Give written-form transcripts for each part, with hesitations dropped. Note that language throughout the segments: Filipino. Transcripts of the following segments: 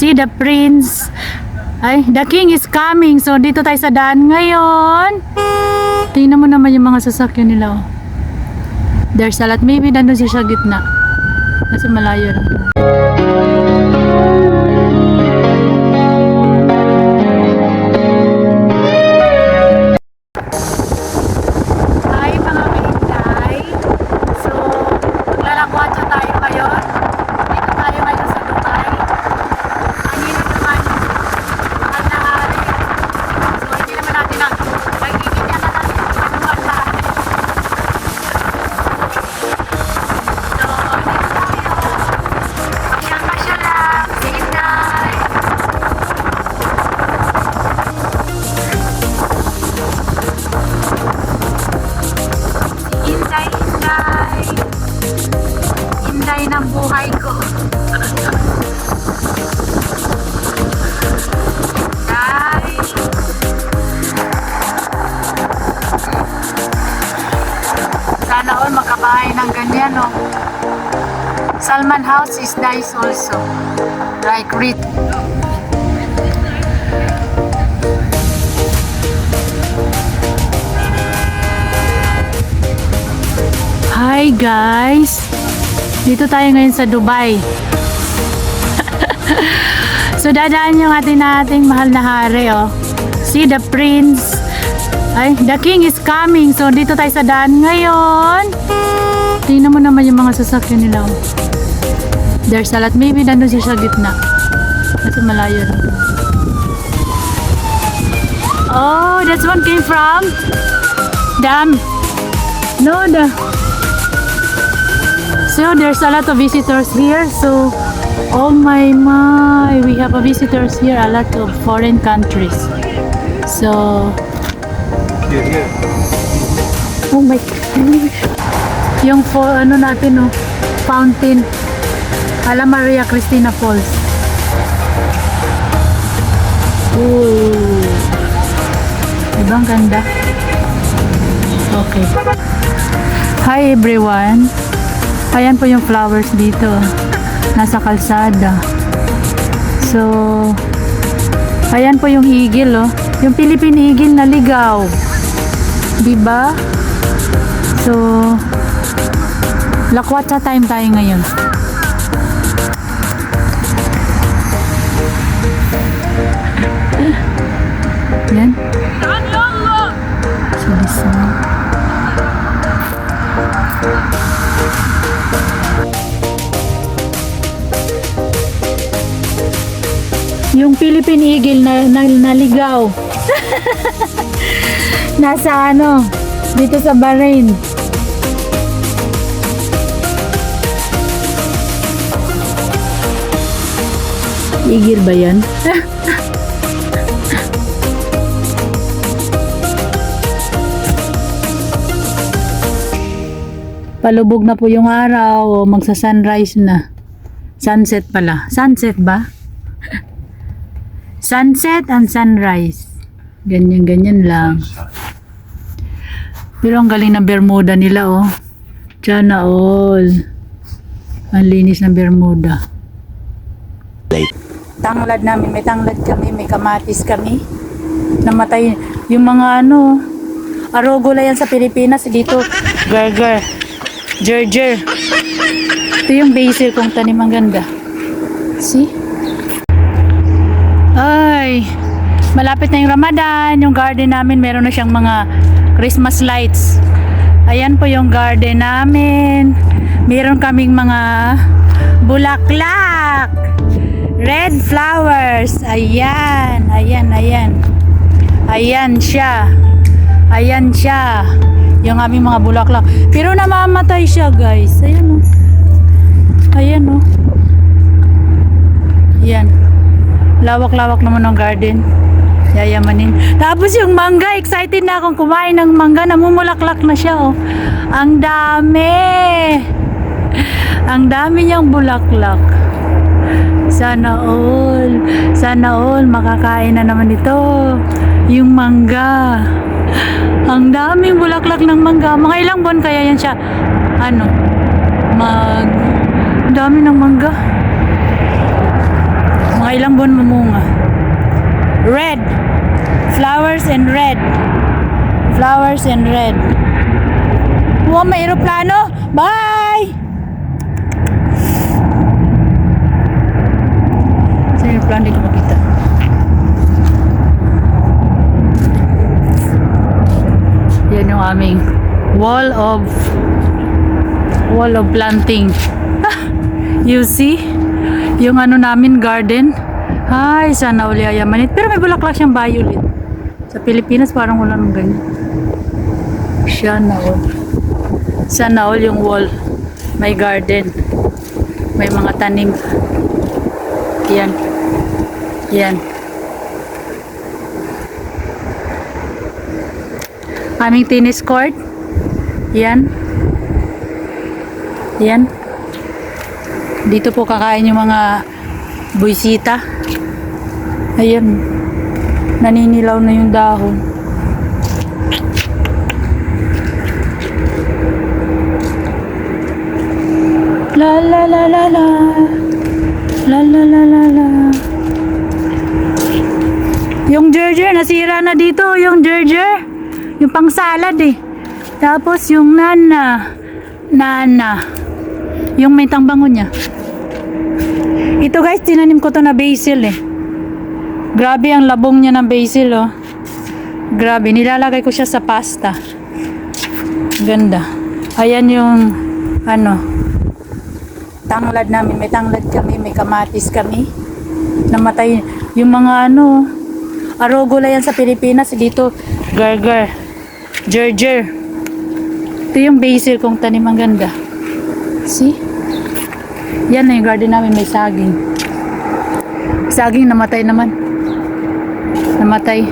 See the prince. Ay, the king is coming. So, dito tayo sa daan ngayon. Tingnan mo naman yung mga sasakyan nila. Oh. There's a lot. Maybe nandun siya sa gitna. Nasa malayo lang. Hi mga kainday. So, maglalakwatsa tayo ngayon. Dito tayo ngayon sa Dubai. Kanina naman, mahal na hari. So, hindi naman natin na magiging na natin kung ano mahal na hari. So, dito tayo. Pasyal-pasyal lang. Kainday. Inday, inday. Inday ng buhay ko. Inday. Sana all makabahay ng ganyan, no? Salman House is nice also. Like Rit. Hi guys! Dito tayo ngayon sa Dubai. So dadaan yung ating mahal na hari, oh. See the prince. Ay, the king is coming. So dito tayo sa daan ngayon. Tingnan mo naman yung mga sasakyan nila, oh. There's a lot. Maybe nandun siya sa gitna. Nasa malayo lang. Oh, that's one came from Dam. No, So there's a lot of visitors here. So, oh my, we have a visitors here, a lot of foreign countries. So, Here. oh my, yung ano natin, oh, fountain, Ala Maria Cristina Falls. Ooh, ibang ganda. Okay. Hi everyone. Ayan po yung flowers dito. Nasa kalsada. So, ayan po yung eagle, oh. Yung Philippine eagle na ligaw. Diba? So, lakwatsa time tayo ngayon. Yan. So, yung Philippine eagle na naligaw. Nasa ano, dito sa Bahrain. Eagle ba yan? Palubog na po yung araw, magsa-sunrise na. Sunset pala. Sunset ba? Sunset and sunrise. Ganyan lang. Pero ang galing ng Bermuda nila, oh. Sana all. Ang linis ng Bermuda. Tanglad namin. May tanglad kami. May kamatis kami. Namatay. Yung mga ano, arugula yan sa Pilipinas. Dito, gerger. Ito yung basil kong tanim. Ang ganda. See? Ay, malapit na yung Ramadan. Yung garden namin, meron na siyang mga Christmas lights. Ayan po yung garden namin. Meron kaming mga bulaklak. Red flowers. Ayan. Ayan siya. Yung aming mga bulaklak. Pero namamatay siya, guys. Ayan, oh. Ayan. Lawak-lawak naman ng garden. Yayamanin. Tapos yung mangga, excited na akong kumain ng mangga. Namumulaklak na siya, oh. Ang dami niyang bulaklak. Sana all makakain na naman ito. Yung mangga. Ang daming bulaklak ng mangga. Mga ilang buwan kaya yan siya? Dami ng mangga. Mga Mga ilang buwan mamunga. Red. Flowers and red. Flowers and red. Wow, may aeroplano. Bye! Sa aeroplano, di ko makita. Yan yung aming wall of planting. You see? Yung ano namin, garden. Ay, sana uli ayamanit. Pero may bulaklak siyang violet. Sa Pilipinas, parang wala nang ganyan. Sana all. Sana all yung wall. May garden. May mga tanim. Yan. Yan. Aming tennis court. Yan. Yan. Dito po kakain yung mga buwisita. Ayan. Naninilaw na yung dahon. La la la la la. La la la la la. Yung Gerger, nasira na dito. Yung Gerger. Yung pang salad eh. Tapos yung Nana. Yung may tangbango niya. Ito guys, tinanim ko to na basil eh. Grabe ang labong niya ng basil oh. Grabe, nilalagay ko siya sa pasta. Ganda. Ayan yung ano, tanglad namin. May tanglad kami, may kamatis kami. Namatay yung mga ano, arugula yan sa Pilipinas. Dito, Gerger. Ito yung basil kong tanim, ang ganda. See? Yan na yung garden namin, may saging. Saging namatay naman. Namatay.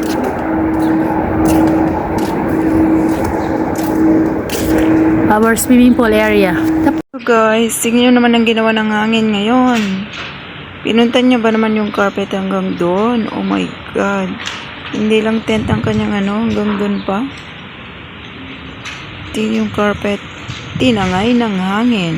Our swimming pool area. So guys, tingnan nyo naman ang ginawa ng hangin ngayon. Pinuntan niya ba naman yung carpet hanggang doon? Oh my God. Hindi lang tent ang kanyang ano, hanggang doon pa. Tingnan yung carpet. Tinangay ng hangin.